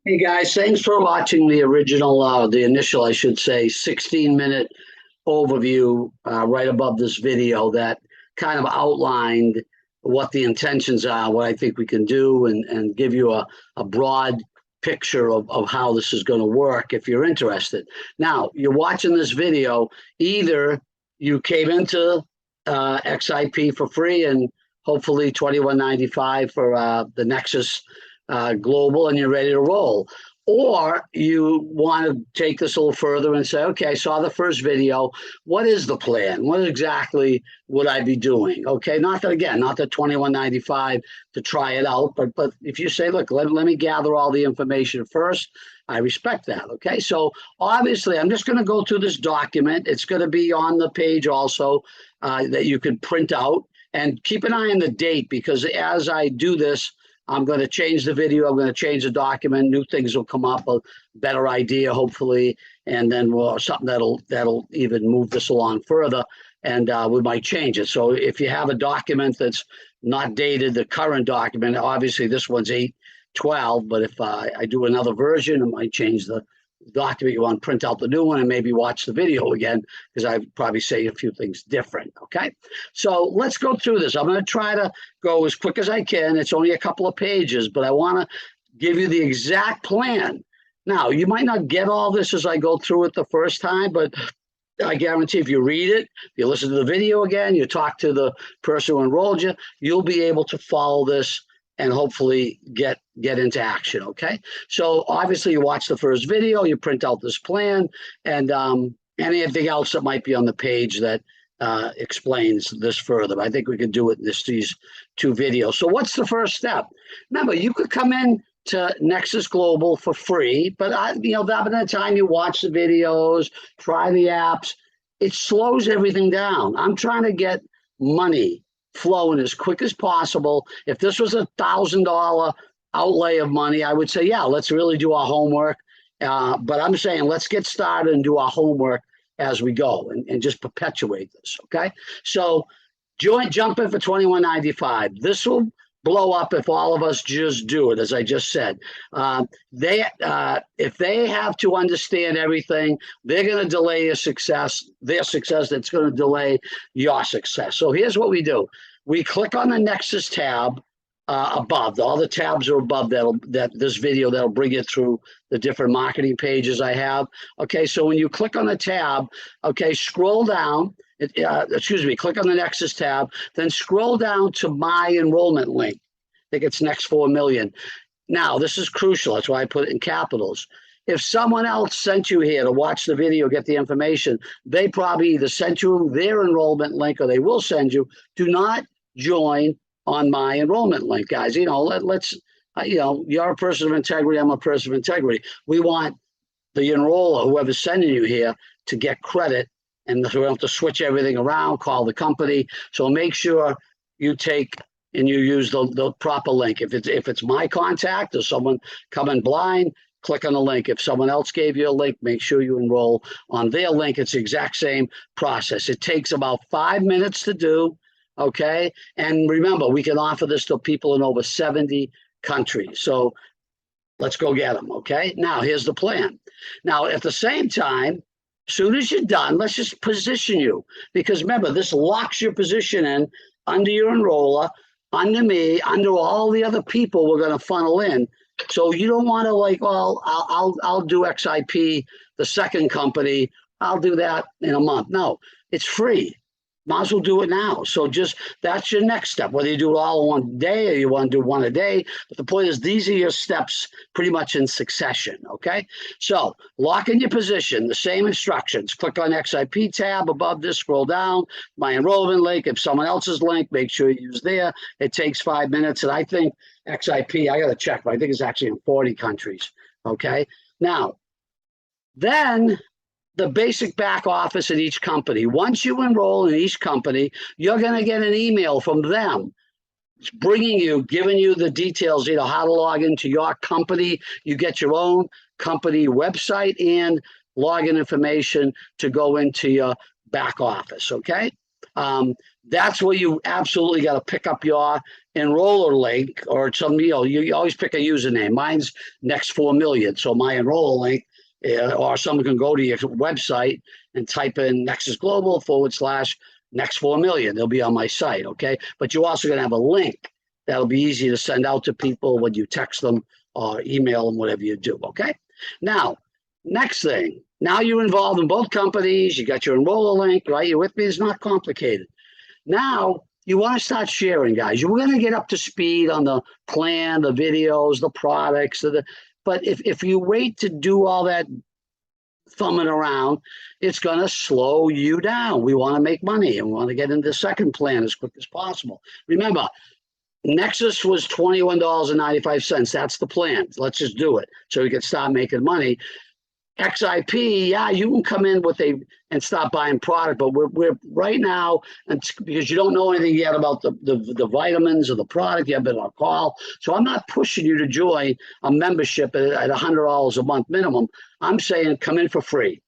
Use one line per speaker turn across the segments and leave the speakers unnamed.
Hey guys, thanks for watching the original, the initial, I should say, 16-minute overview right above this video that kind of outlined what the intentions are, what I think we can do, and give you a broad picture of how this is going to work if you're interested. Now, you're watching this video, either you came into XIP for free and hopefully 21.95 for the Nexus Global, and you're ready to roll. Or you want to take this a little further and say, okay, I saw the first video. What is the plan? What exactly would I be doing? Okay, not that, again, not the 21.95 to try it out, but if you say, look, let me gather all the information first, I respect that. Okay, so obviously I'm just going to go through this document. It's going to be on the page also that you can print out, and keep an eye on the date, because as I do this, I'm going to change the video. I'm going to change the document. New things will come up, a better idea, hopefully, and then something that'll even move this along further, and we might change it. So if you have a document that's not dated, the current document, obviously this one's 8/12, but if I do another version, I might change the document. You want to print out the new one and maybe watch the video again, because I probably say a few things different. Okay, so let's go through this. I'm going to try to go as quick as I can. It's only a couple of pages, but I want to give you the exact plan. Now, you might not get all this as I go through it the first time, but I guarantee if you read it, you listen to the video again, you talk to the person who enrolled you, you'll be able to follow this and hopefully get into action. Okay, so obviously you watch the first video, you print out this plan, and anything else that might be on the page that explains this further. I think we could do it in these two videos. So what's the first step? Remember, you could come in to Nexus Global for free, but by the time you watch the videos, try the apps, it slows everything down. I'm trying to get money flowing as quick as possible. If this was $1,000 outlay of money, I would say, yeah, let's really do our homework. But I'm saying let's get started and do our homework as we go, and just perpetuate this. Okay, so jump in for 21.95. This will blow up if all of us just do it, as I just said. If they have to understand everything, they're going to delay their success. That's going to delay your success. So here's what we do: we click on the Nexus tab above. All the tabs are above this video. That'll bring you through the different marketing pages I have. Okay, so when you click on the tab, okay, scroll down. Click on the Nexus tab, then scroll down to my enrollment link. I think it's next 4 million. Now, this is crucial. That's why I put it in capitals. If someone else sent you here to watch the video, get the information, they probably either sent you their enrollment link or they will send you. Do not join on my enrollment link, guys. Let's you're a person of integrity. I'm a person of integrity. We want the enroller, whoever's sending you here, to get credit, and we don't have to switch everything around, call the company. So make sure you take and you use the proper link. If it's my contact or someone coming blind, click on the link. If someone else gave you a link, make sure you enroll on their link. It's the exact same process. It takes about 5 minutes to do. Okay, and remember, we can offer this to people in over 70 countries. So let's go get them. Okay, now here's the plan. Now, at the same time, as soon as you're done, let's just position you, because remember, this locks your position in under your enroller, under me, under all the other people we're going to funnel in. So you don't want to I'll do XIP, the second company. I'll do that in a month. No, it's free. Might as well do it now. So that's your next step, whether you do it all in one day or you want to do one a day. But the point is, these are your steps pretty much in succession. Okay, so lock in your position, the same instructions. Click on XIP tab above this, scroll down, my enrollment link. If someone else's link, make sure you use there. It takes 5 minutes. And I think XIP, I got to check, but I think it's actually in 40 countries. Okay, now then the basic back office in each company. Once you enroll in each company, you're going to get an email from them giving you the details, how to log into your company. You get your own company website and login information to go into your back office. Okay, That's where you absolutely got to pick up your enroller link or some, you always pick a username. Mine's Next 4 Million. So my enroller link, or someone can go to your website and type in Nexus Global / Next 4 Million. They'll be on my site. Okay. But you're also going to have a link that'll be easy to send out to people when you text them or email them, whatever you do. Okay. Now, next thing, now you're involved in both companies. You got your enroller link, right? You're with me. It's not complicated. Now you want to start sharing, guys. You're going to get up to speed on the plan, the videos, the products. But if you wait to do all that thumbing around, it's going to slow you down. We want to make money and we want to get into the second plan as quick as possible. Remember, Nexus was $21.95. That's the plan. Let's just do it so we can start making money. XIP, yeah, you can come in and start buying product, but we're right now, and because you don't know anything yet about the vitamins or the product, you haven't been on a call. So I'm not pushing you to join a membership at $100 a month minimum. I'm saying come in for free,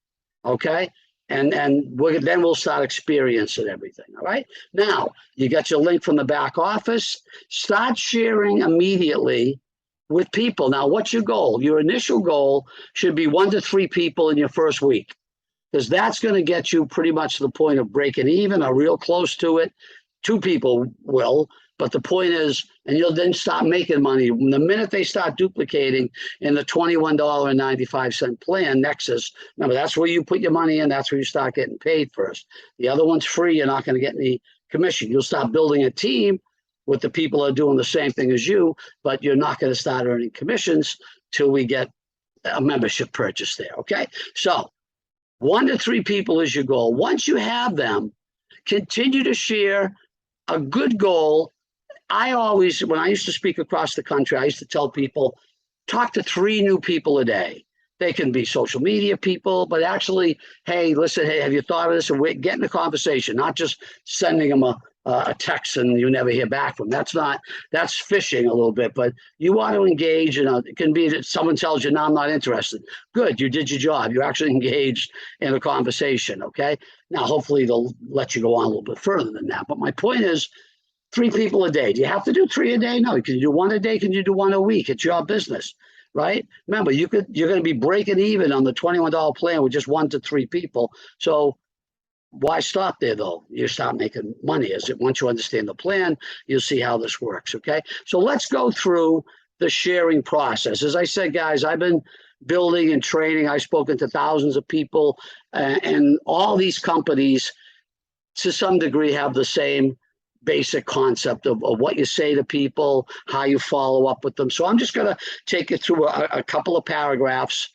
okay? And then we'll start experiencing everything. All right. Now you got your link from the back office. Start sharing immediately with people. Now, what's your goal? Your initial goal should be 1 to 3 people in your first week, because that's going to get you pretty much to the point of breaking even or real close to it. 2 people will, but the point is, and you'll then start making money. The minute they start duplicating in the $21.95 plan, Nexus, remember, that's where you put your money in. That's where you start getting paid first. The other one's free. You're not going to get any commission. You'll start building a team with the people that are doing the same thing as you, but you're not going to start earning commissions till we get a membership purchase there, okay? So 1 to 3 people is your goal. Once you have them, continue to share a good goal. When I used to speak across the country, I used to tell people, talk to 3 new people a day. They can be social media people, but actually, hey, listen, hey, have you thought of this? And get in the conversation, not just sending them a text and you never hear back from them. That's fishing a little bit, but you want to engage. It can be that someone tells you, no, I'm not interested. Good, you did your job. You're actually engaged in a conversation, okay? Now, hopefully they'll let you go on a little bit further than that. But my point is, 3 people a day. Do you have to do 3 a day? No. Can you do 1 a day? Can you do 1 a week? It's your business, right? Remember, you're going to be breaking even on the $21 plan with just 1 to 3 people. So why stop there, though? You start making money. Once you understand the plan, you'll see how this works, okay? So let's go through the sharing process. As I said, guys, I've been building and training. I've spoken to thousands of people, and all these companies, to some degree, have the same basic concept of what you say to people, how you follow up with them. So I'm just going to take you through a couple of paragraphs,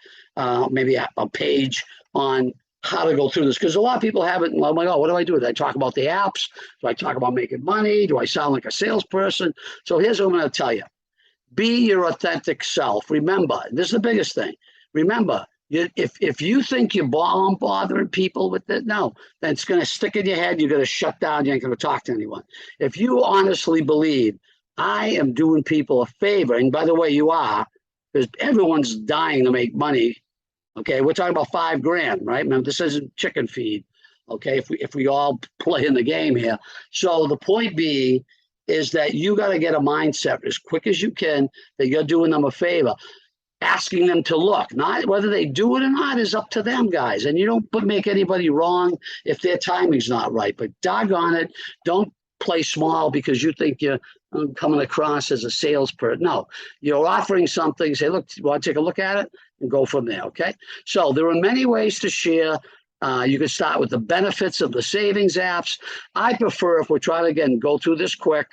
maybe a page on how to go through this, because a lot of people haven't. Oh my God, what do I do? Do I talk about the apps? Do I talk about making money? Do I sound like a salesperson? So here's what I'm going to tell you. Be your authentic self. Remember, this is the biggest thing. Remember, if you think you're bothering people with it, no, then it's going to stick in your head. You're going to shut down. You ain't going to talk to anyone. If you honestly believe I am doing people a favor, and by the way, you are, because everyone's dying to make money. Okay, we're talking about $5 grand, right? Remember, this isn't chicken feed. Okay, if we all play in the game here. So the point being is that you got to get a mindset as quick as you can that you're doing them a favor. Asking them to look, not whether they do it or not is up to them, guys. And you don't make anybody wrong if their timing's not right. But doggone it, don't play small because you think you're coming across as a salesperson. No, you're offering something. Say, look, you want to take a look at it? And go from there, okay? So there are many ways to share. You can start with the benefits of the savings apps. I prefer, if we're trying to, again, go through this quick,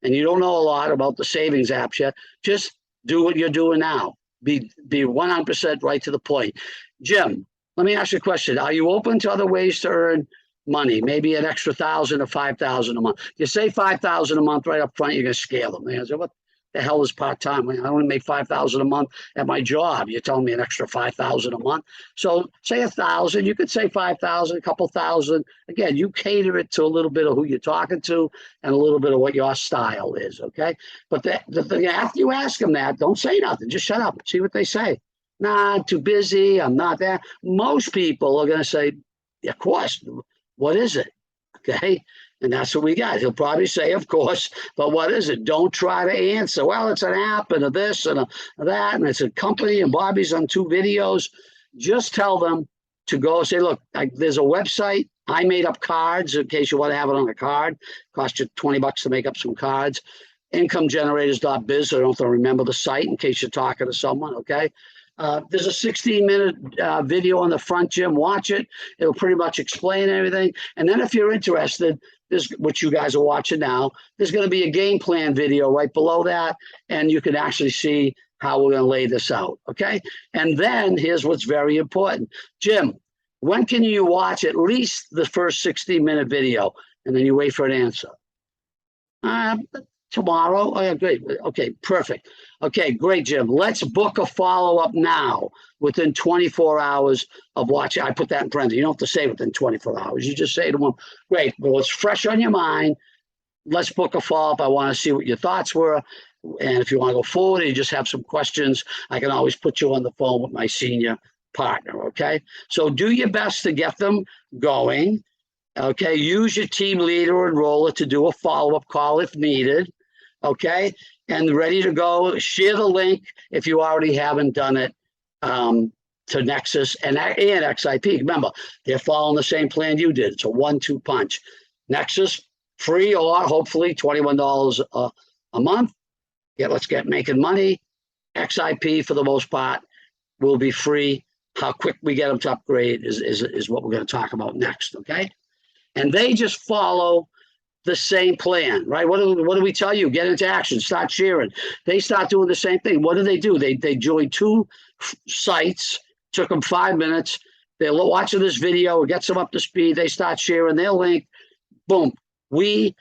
and you don't know a lot about the savings apps yet, just do what you're doing now. Be 100% right to the point. Jim, let me ask you a question. Are you open to other ways to earn money? Maybe an extra $1,000 or $5,000 a month. You say $5,000 a month right up front, you're going to scale them. They say, what the hell is part-time? I only make $5,000 a month at my job. You're telling me an extra $5,000 a month. So say 1,000. You could say 5,000, a couple thousand. Again, you cater it to a little bit of who you're talking to and a little bit of what your style is. Okay. But after you ask them that, don't say nothing. Just shut up. See what they say. Nah, too busy. I'm not there. Most people are going to say, of course. What is it? okay? And that's what we got. He'll probably say, of course, but what is it? Don't try to answer. Well, it's an app and a this and a that, and it's a company, and Bobby's on 2 videos. Just tell them to go say, look, there's a website. I made up cards in case you want to have it on a card. Cost you $20 to make up some cards. Incomegenerators.biz. I don't have to remember the site in case you're talking to someone, okay? There's a 16-minute video on the front, Jim. Watch it. It'll pretty much explain everything. And then if you're interested, this, what you guys are watching now, there's going to be a game plan video right below that, and you can actually see how we're going to lay this out, okay? And then here's what's very important. Jim, when can you watch at least the first 16-minute video, and then you wait for an answer? Tomorrow? Oh, yeah, great. Okay, perfect. Okay, great, Jim. Let's book a follow-up now within 24 hours of watching. I put that in parentheses. You don't have to say within 24 hours. You just say to them, great, well, it's fresh on your mind. Let's book a follow-up. I want to see what your thoughts were. And if you want to go forward and you just have some questions, I can always put you on the phone with my senior partner, okay? So do your best to get them going, okay? Use your team leader or enroller to do a follow-up call if needed, okay? And ready to go. Share the link if you already haven't done it to Nexus and XIP. Remember, they're following the same plan you did. It's a 1-2 punch. Nexus, free or hopefully $21 a month. Yeah, let's get making money. XIP, for the most part, will be free. How quick we get them to upgrade is what we're going to talk about next, okay? And they just follow the same plan, right? What do we tell you? Get into action, start sharing. They start doing the same thing. What do? They join 2 sites, took them 5 minutes. They're watching this video, it gets them up to speed. They start sharing their link. Boom. We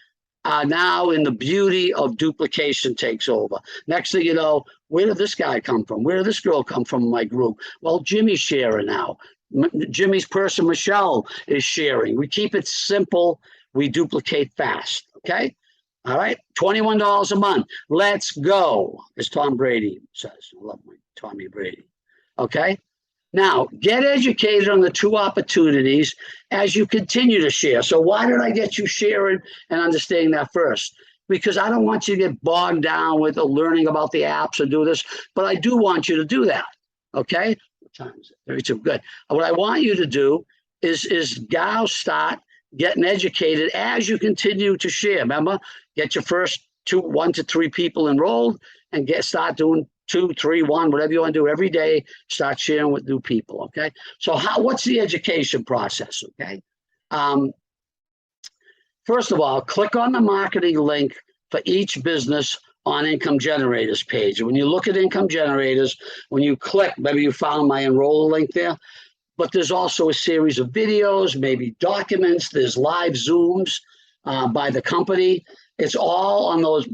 are now in the beauty of duplication takes over. Next thing you know, where did this guy come from? Where did this girl come from in my group? Well, Jimmy's sharing now. Jimmy's person, Michelle, is sharing. We keep it simple. We duplicate fast, okay? All right, $21 a month. Let's go, as Tom Brady says. I love my Tommy Brady, okay? Now, get educated on the 2 opportunities as you continue to share. So why did I get you sharing and understanding that first? Because I don't want you to get bogged down with learning about the apps or do this, but I do want you to do that, okay? What time is it? 32, good. What I want you to do is now start getting educated as you continue to share. Remember, get your first 1 to 3 people enrolled and start doing 2, 3, 1, whatever you want to do every day. Start sharing with new people, okay? So what's the education process, okay? First of all, click on the marketing link for each business on Income Generators page. When you look at Income Generators, when you click, maybe you found my enroll link there, but there's also a series of videos, maybe documents, there's live Zooms by the company. It's all on those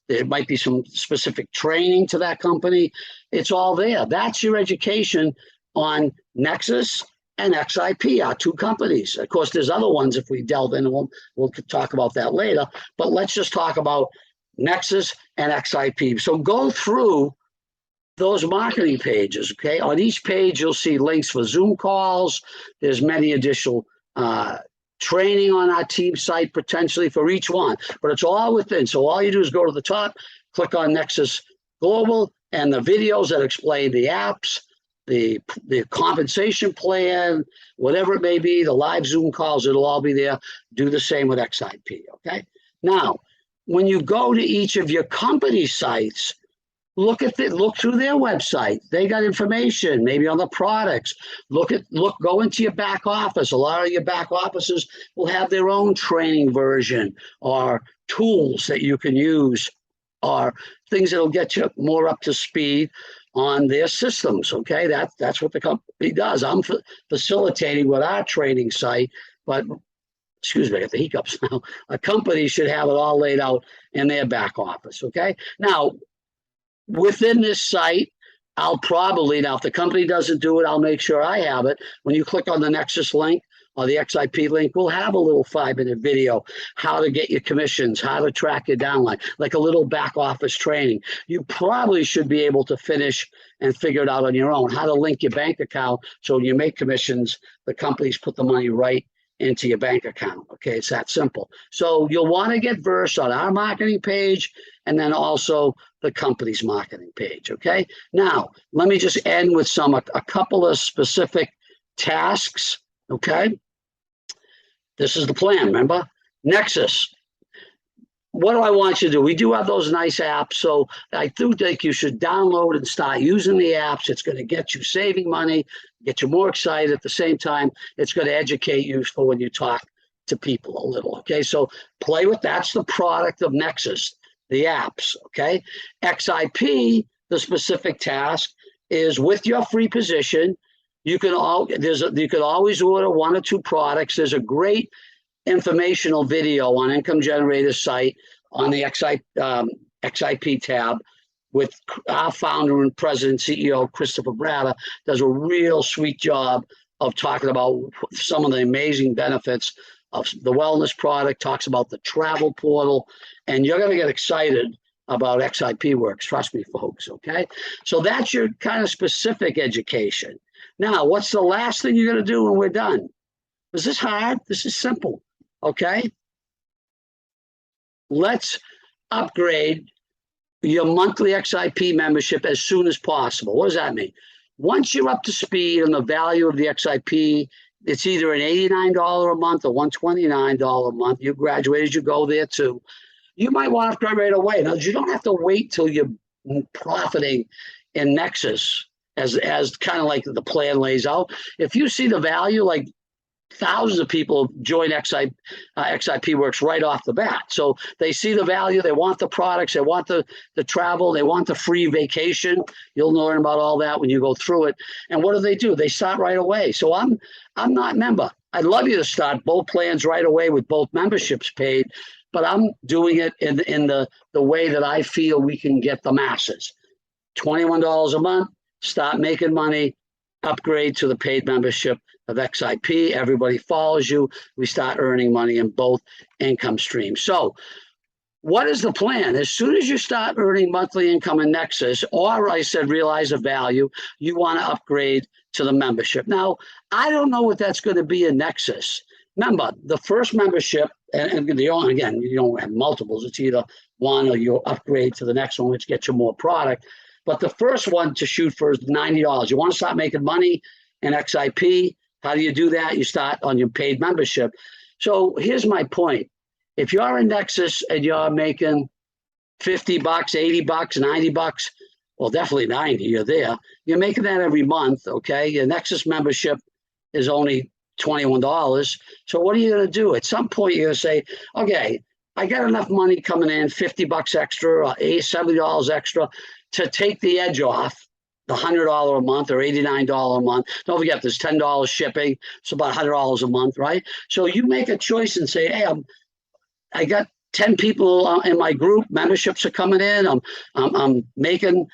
there might be some specific training to that company. It's all there. That's your education on Nexus and XIP, our 2 companies. Of course, there's other ones if we delve into them. We'll talk about that later. But let's just talk about Nexus and XIP. So go through those marketing pages, okay? On each page, you'll see links for Zoom calls. There's many additional training on our team site potentially for each one, but it's all within. So all you do is go to the top, click on Nexus Global, and the videos that explain the apps, the compensation plan, whatever it may be, the live Zoom calls, it'll all be there. Do the same with XIP, okay? Now, when you go to each of your company sites, look through their website. They got information, maybe on the products. Go into your back office. A lot of your back offices will have their own training version or tools that you can use or things that'll get you more up to speed on their systems, okay? That's what the company does. I'm facilitating with our training site, but excuse me, I got the hiccups now. A company should have it all laid out in their back office, okay? Now, within this site, I'll probably, now if the company doesn't do it, I'll make sure I have it. When you click on the Nexus link or the XIP link, we'll have a little 5-minute video, how to get your commissions, how to track your downline, like a little back office training. You probably should be able to finish and figure it out on your own, how to link your bank account so when you make commissions, the companies put the money right into your bank account. Okay, it's that simple. So you'll want to get versed on our marketing page and then also the company's marketing page. Okay, now let me just end with a couple of specific tasks. Okay, this is the plan. Remember, Nexus. What do I want you to do? We do have those nice apps, so I do think you should download and start using the apps. It's going to get you saving money, get you more excited. At the same time, it's going to educate you for when you talk to people a little. Okay, so play with that's the product of Nexus, the apps. Okay, XIP, the specific task is with your free position. You can always order 1 or 2 products. There's a great informational video on Income Generator's site on the XIP tab with our founder and president, CEO, Christopher Bratta, does a real sweet job of talking about some of the amazing benefits of the wellness product, talks about the travel portal, and you're going to get excited about XIP Works. Trust me, folks, okay? So that's your kind of specific education. Now, what's the last thing you're going to do when we're done? Is this hard? This is simple. Okay, let's upgrade your monthly XIP membership as soon as possible. What does that mean? Once you're up to speed on the value of the XIP, it's either an $89 a month or $129 a month. You graduate as you go there too. You might want to upgrade right away. Now, you don't have to wait till you're profiting in Nexus as kind of like the plan lays out. If you see the value, like thousands of people join XIP Works right off the bat. So they see the value, they want the products, they want the travel, they want the free vacation. You'll learn about all that when you go through it. And what do? They start right away. So I'm not a member. I'd love you to start both plans right away with both memberships paid, but I'm doing it in the way that I feel we can get the masses. $21 a month, start making money, upgrade to the paid membership of XIP. Everybody follows you. We start earning money in both income streams. So what is the plan? As soon as you start earning monthly income in Nexus, or I said realize the value, you want to upgrade to the membership. Now, I don't know what that's going to be in Nexus. Remember, the first membership, and again, you don't have multiples. It's either one or you upgrade to the next one, which gets you more product. But the first one to shoot for is $90. You want to start making money in XIP. How do you do that? You start on your paid membership. So here's my point. If you're in Nexus and you're making $50, $80, $90, well, definitely 90, you're there. You're making that every month, okay? Your Nexus membership is only $21. So what are you going to do? At some point, you're going to say, okay, I got enough money coming in, $50 extra or $70 extra to take the edge off the $100 a month or $89 a month. Don't forget, there's $10 shipping. It's about $100 a month, right? So you make a choice and say, hey, I got 10 people in my group. Memberships are coming in. I'm making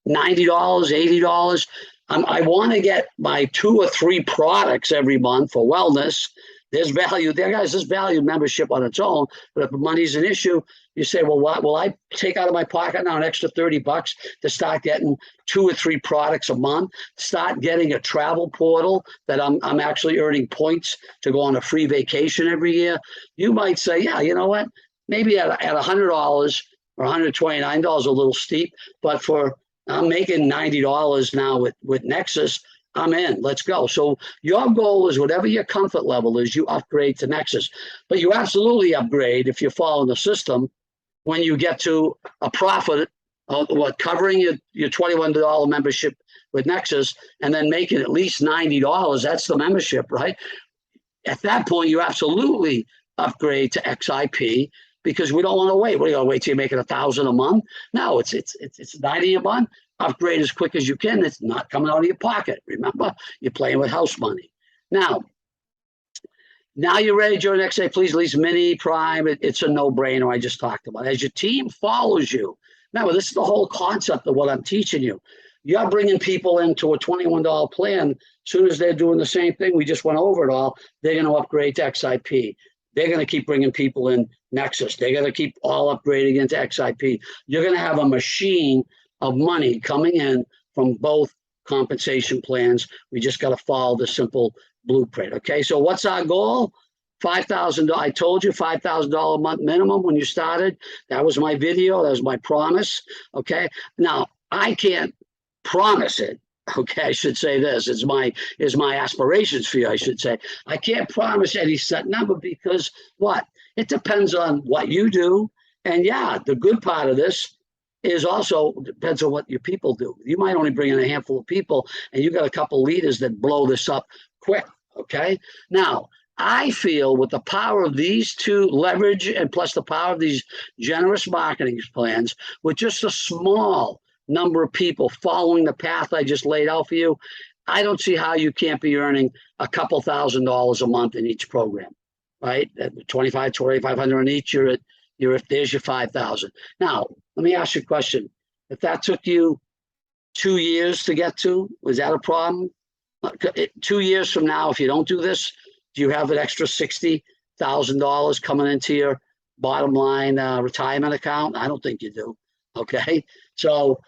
$90, $80. I want to get my 2 or 3 products every month for wellness. There's value there, guys. There's value membership on its own. But if money's an issue, you say, well, what will I take out of my pocket now an extra $30 to start getting 2 or 3 products a month, start getting a travel portal that I'm actually earning points to go on a free vacation every year? You might say, yeah, you know what? Maybe at $100 or $129 a little steep, but I'm making $90 now with Nexus. I'm in. Let's go. So your goal is whatever your comfort level is, you upgrade to Nexus. But you absolutely upgrade if you're following the system when you get to a profit of covering your $21 membership with Nexus and then making at least $90. That's the membership, right? At that point, you absolutely upgrade to XIP because we don't want to wait. What are you going to wait till you're making $1,000 a month? No, it's $90 a month. Upgrade as quick as you can. It's not coming out of your pocket. Remember, you're playing with house money. Now you're ready to join XA. Please, at least Mini, Prime. It's a no-brainer. I just talked about. As your team follows you, remember, this is the whole concept of what I'm teaching you. You're bringing people into a $21 plan. As soon as they're doing the same thing, we just went over it all, they're going to upgrade to XIP. They're going to keep bringing people in Nexus. They're going to keep all upgrading into XIP. You're going to have a machine of money coming in from both compensation plans. We just got to follow the simple blueprint. Okay, so what's our goal? $5,000. I told you $5,000 a month minimum when you started. That was my video. That was my promise. Okay, now I can't promise it. Okay, I should say this is my aspirations for you. I should say I can't promise any set number because what? It depends on what you do, and yeah, the good part of this is also depends on what your people do. You might only bring in a handful of people, and you got a couple leaders that blow this up quick. Okay, now I feel with the power of these two leverage and plus the power of these generous marketing plans, with just a small number of people following the path I just laid out for you, I don't see how you can't be earning a couple $1,000s a month in each program, right? At 2,500 in each, there's your 5,000. Now, let me ask you a question. If that took you 2 years to get to, was that a problem? 2 years from now, if you don't do this, do you have an extra $60,000 coming into your bottom line retirement account? I don't think you do. Okay, so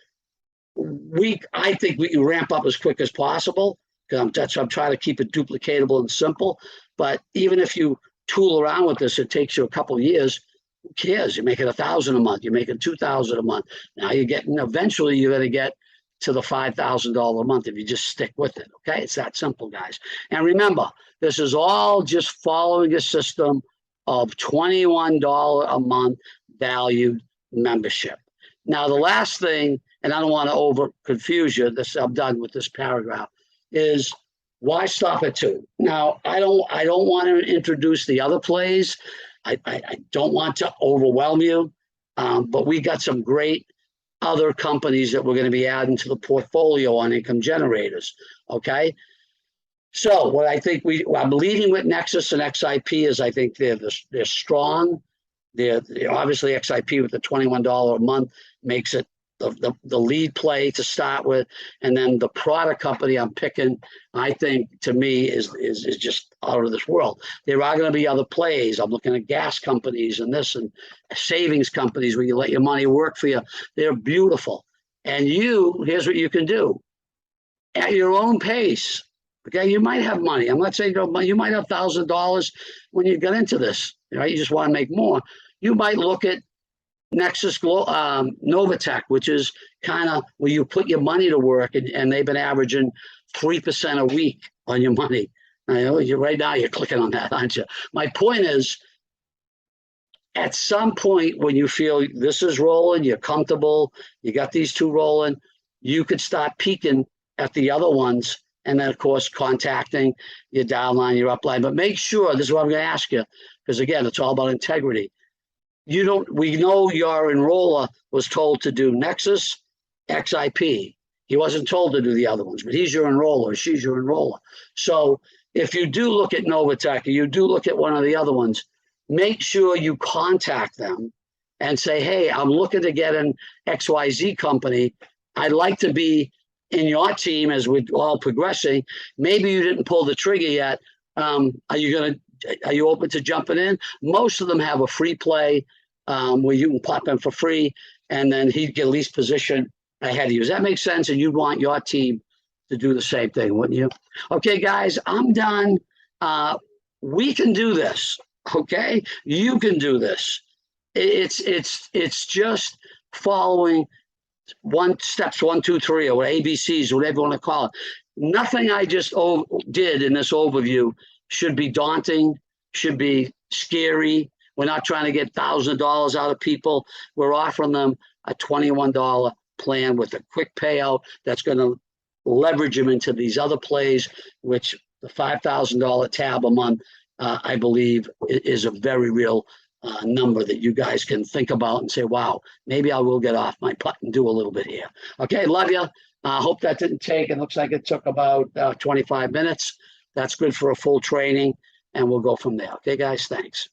I think we can ramp up as quick as possible. I'm trying to keep it duplicatable and simple. But even if you tool around with this, it takes you a couple of years. Who cares? You're making $1,000 a month. You're making $2,000 a month. Now eventually you're going to get to the $5,000 a month if you just stick with it. Okay, it's that simple, guys. And remember, this is all just following a system of $21 a month valued membership. Now, the last thing, and I don't want to over confuse you, I'm done with this paragraph, is why stop at 2? Now, I don't want to introduce the other plays. I don't want to overwhelm you, but we got some great other companies that we're going to be adding to the portfolio on income generators. Okay. So what I think I'm leading with Nexus and XIP is I think they're strong. They're obviously XIP with the $21 a month makes it the lead play to start with, and then the product company I'm picking, I think to me is just out of this world. There are going to be other plays. I'm looking at gas companies and this and savings companies where you let your money work for you. They're beautiful. And here's what you can do at your own pace. Okay, you might have money. I'm not saying you might have $1,000 when you get into this. Right, you just want to make more. You might look at Nexus Novatech, which is kind of where you put your money to work, and they've been averaging 3% a week on your money. I know right now you're clicking on that, aren't you? My point is, at some point when you feel this is rolling, you're comfortable, you got these two rolling, you could start peeking at the other ones, and then of course contacting your downline, your upline. But make sure, this is what I'm going to ask you, because again, it's all about integrity. We know your enroller was told to do Nexus, XIP. He wasn't told to do the other ones, but he's your enroller, she's your enroller. So if you do look at Novatech, or you do look at one of the other ones, make sure you contact them and say, hey, I'm looking to get an XYZ company. I'd like to be in your team as we're all progressing. Maybe you didn't pull the trigger yet. Are you open to jumping in? Most of them have a free play where you can pop in for free, and then he'd get at least position ahead of you. Does that make sense? And you'd want your team to do the same thing, wouldn't you? Okay, guys, I'm done. We can do this. Okay, you can do this. It's just following steps 1, 2, 3, or ABCs, whatever you want to call it. Nothing I just did in this overview should be daunting, should be scary. We're not trying to get $1,000 out of people. We're offering them a $21 plan with a quick payout that's going to leverage them into these other plays, which the $5,000 tab a month, I believe, is a very real number that you guys can think about and say, wow, maybe I will get off my putt and do a little bit here. Okay, love you. I hope that didn't take, it looks like it took about 25 minutes. That's good for a full training, and we'll go from there. Okay, guys, thanks.